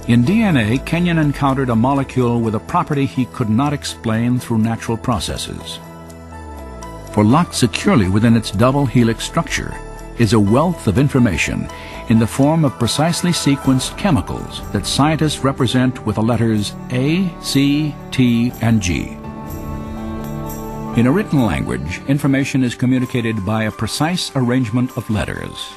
In DNA, Kenyon encountered a molecule with a property he could not explain through natural processes. For locked securely within its double helix structure is a wealth of information in the form of precisely sequenced chemicals that scientists represent with the letters A, C, T, and G. In a written language, information is communicated by a precise arrangement of letters.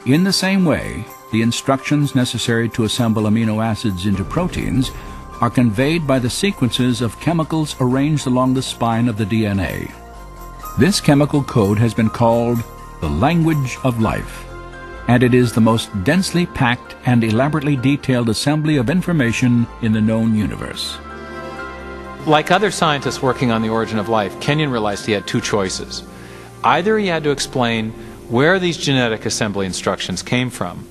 In the same way, the instructions necessary to assemble amino acids into proteins are conveyed by the sequences of chemicals arranged along the spine of the DNA. This chemical code has been called the language of life, and it is the most densely packed and elaborately detailed assembly of information in the known universe. Like other scientists working on the origin of life, Kenyon realized he had two choices. Either he had to explain where these genetic assembly instructions came from,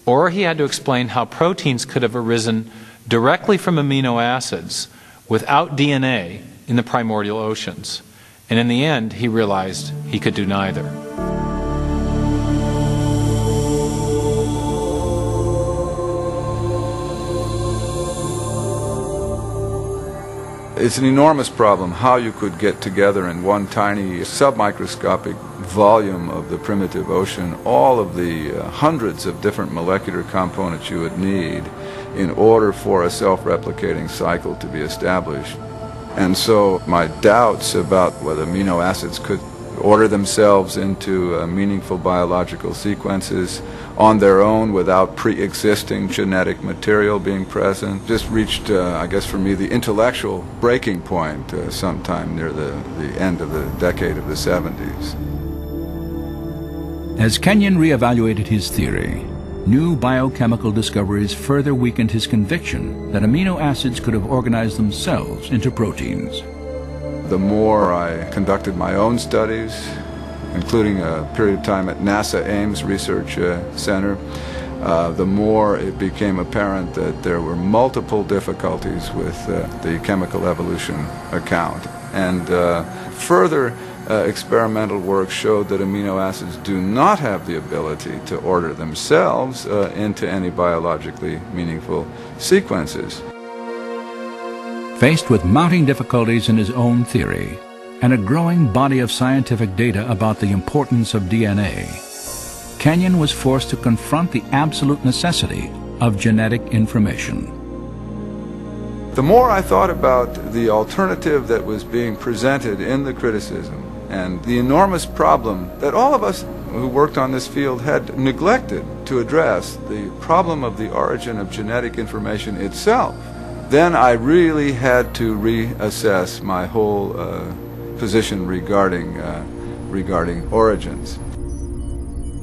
or he had to explain how proteins could have arisen directly from amino acids without DNA in the primordial oceans. And in the end, he realized he could do neither. It's an enormous problem how you could get together in one tiny submicroscopic volume of the primitive ocean all of the hundreds of different molecular components you would need in order for a self-replicating cycle to be established. And so my doubts about whether amino acids could order themselves into meaningful biological sequences on their own without pre-existing genetic material being present just reached, I guess for me, the intellectual breaking point sometime near the end of the decade of the 70s. As Kenyon reevaluated his theory, new biochemical discoveries further weakened his conviction that amino acids could have organized themselves into proteins. The more I conducted my own studies, including a period of time at NASA Ames Research Center, the more it became apparent that there were multiple difficulties with the chemical evolution account. And further experimental work showed that amino acids do not have the ability to order themselves into any biologically meaningful sequences. Faced with mounting difficulties in his own theory and a growing body of scientific data about the importance of DNA, Kenyon was forced to confront the absolute necessity of genetic information. The more I thought about the alternative that was being presented in the criticism and the enormous problem that all of us who worked on this field had neglected to address, the problem of the origin of genetic information itself, then I really had to reassess my whole position regarding origins.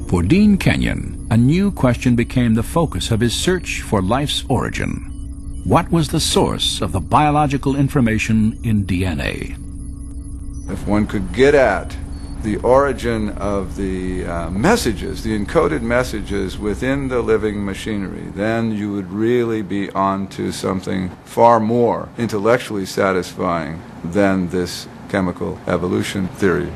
For Dean Kenyon, a new question became the focus of his search for life's origin. What was the source of the biological information in DNA? If one could get at the origin of the messages, the encoded messages within the living machinery, then you would really be on to something far more intellectually satisfying than this chemical evolution theory.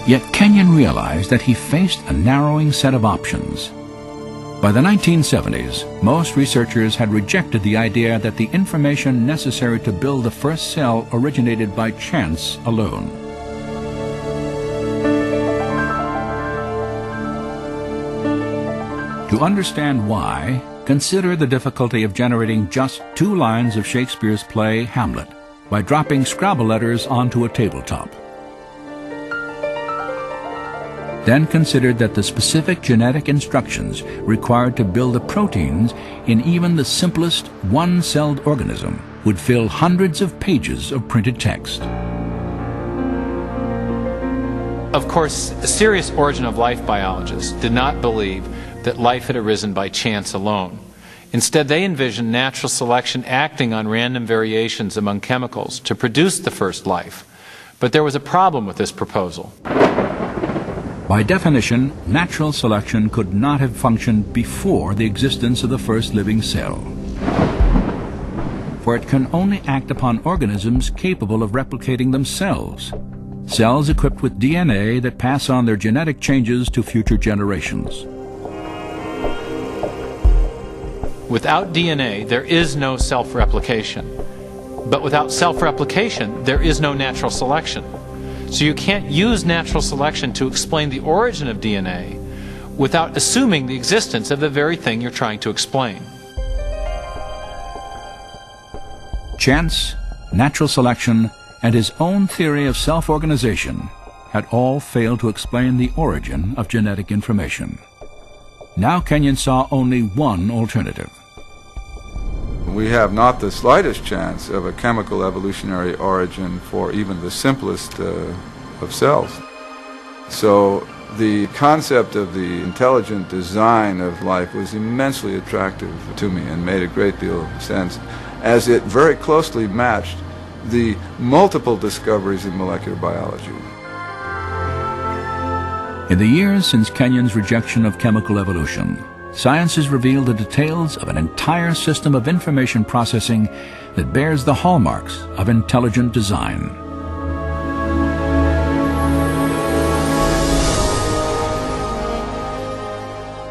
Yet Kenyon realized that he faced a narrowing set of options. By the 1970s, most researchers had rejected the idea that the information necessary to build the first cell originated by chance alone. To understand why, consider the difficulty of generating just 2 lines of Shakespeare's play Hamlet by dropping Scrabble letters onto a tabletop. Then considered that the specific genetic instructions required to build the proteins in even the simplest one-celled organism would fill hundreds of pages of printed text. Of course, serious origin of life biologists did not believe that life had arisen by chance alone. Instead, they envisioned natural selection acting on random variations among chemicals to produce the first life. But there was a problem with this proposal. By definition, natural selection could not have functioned before the existence of the first living cell, for it can only act upon organisms capable of replicating themselves, cells equipped with DNA that pass on their genetic changes to future generations. Without DNA, there is no self-replication. But without self-replication, there is no natural selection. So you can't use natural selection to explain the origin of DNA without assuming the existence of the very thing you're trying to explain. Chance, natural selection, and his own theory of self-organization had all failed to explain the origin of genetic information. Now Kenyon saw only one alternative. We have not the slightest chance of a chemical evolutionary origin for even the simplest of cells. So the concept of the intelligent design of life was immensely attractive to me and made a great deal of sense, as it very closely matched the multiple discoveries in molecular biology. In the years since Kenyon's rejection of chemical evolution, science has revealed the details of an entire system of information processing that bears the hallmarks of intelligent design.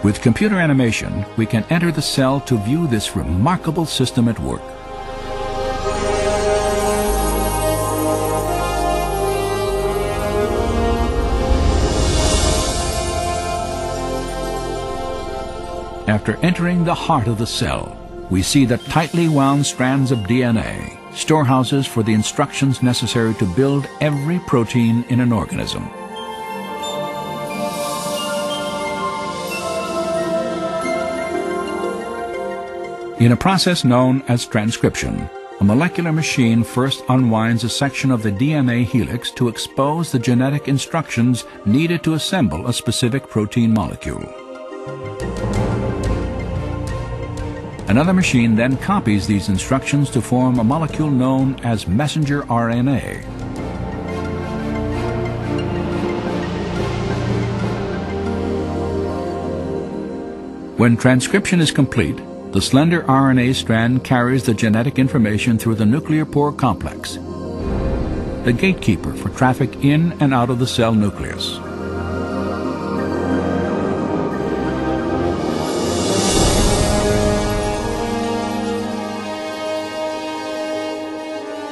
With computer animation, we can enter the cell to view this remarkable system at work. After entering the heart of the cell, we see the tightly wound strands of DNA, storehouses for the instructions necessary to build every protein in an organism. In a process known as transcription, a molecular machine first unwinds a section of the DNA helix to expose the genetic instructions needed to assemble a specific protein molecule. Another machine then copies these instructions to form a molecule known as messenger RNA. When transcription is complete, the slender RNA strand carries the genetic information through the nuclear pore complex, the gatekeeper for traffic in and out of the cell nucleus.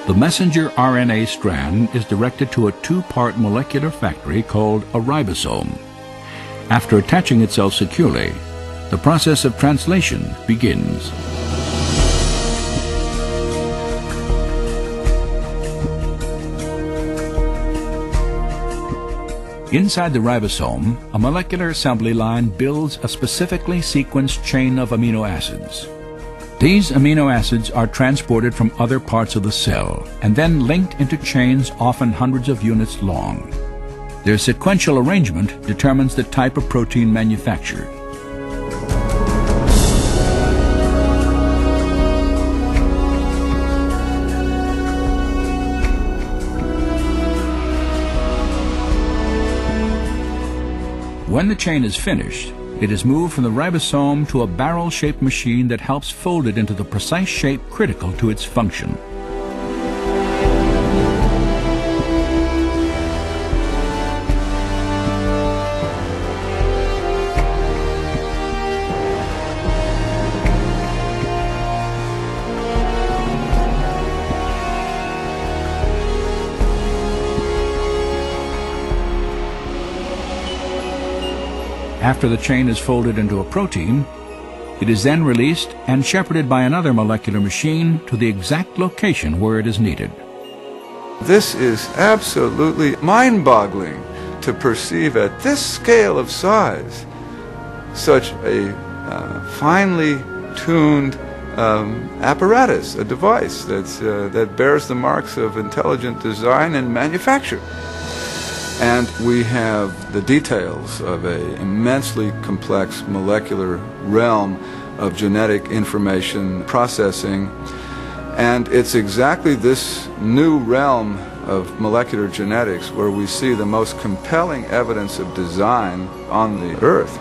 The messenger RNA strand is directed to a two-part molecular factory called a ribosome. After attaching itself securely, the process of translation begins. Inside the ribosome, a molecular assembly line builds a specifically sequenced chain of amino acids. These amino acids are transported from other parts of the cell and then linked into chains often hundreds of units long. Their sequential arrangement determines the type of protein manufactured. When the chain is finished, it is moved from the ribosome to a barrel-shaped machine that helps fold it into the precise shape critical to its function. After the chain is folded into a protein, it is then released and shepherded by another molecular machine to the exact location where it is needed. This is absolutely mind-boggling to perceive at this scale of size such a finely tuned apparatus, a device that bears the marks of intelligent design and manufacture. And we have the details of an immensely complex molecular realm of genetic information processing. And it's exactly this new realm of molecular genetics where we see the most compelling evidence of design on the Earth.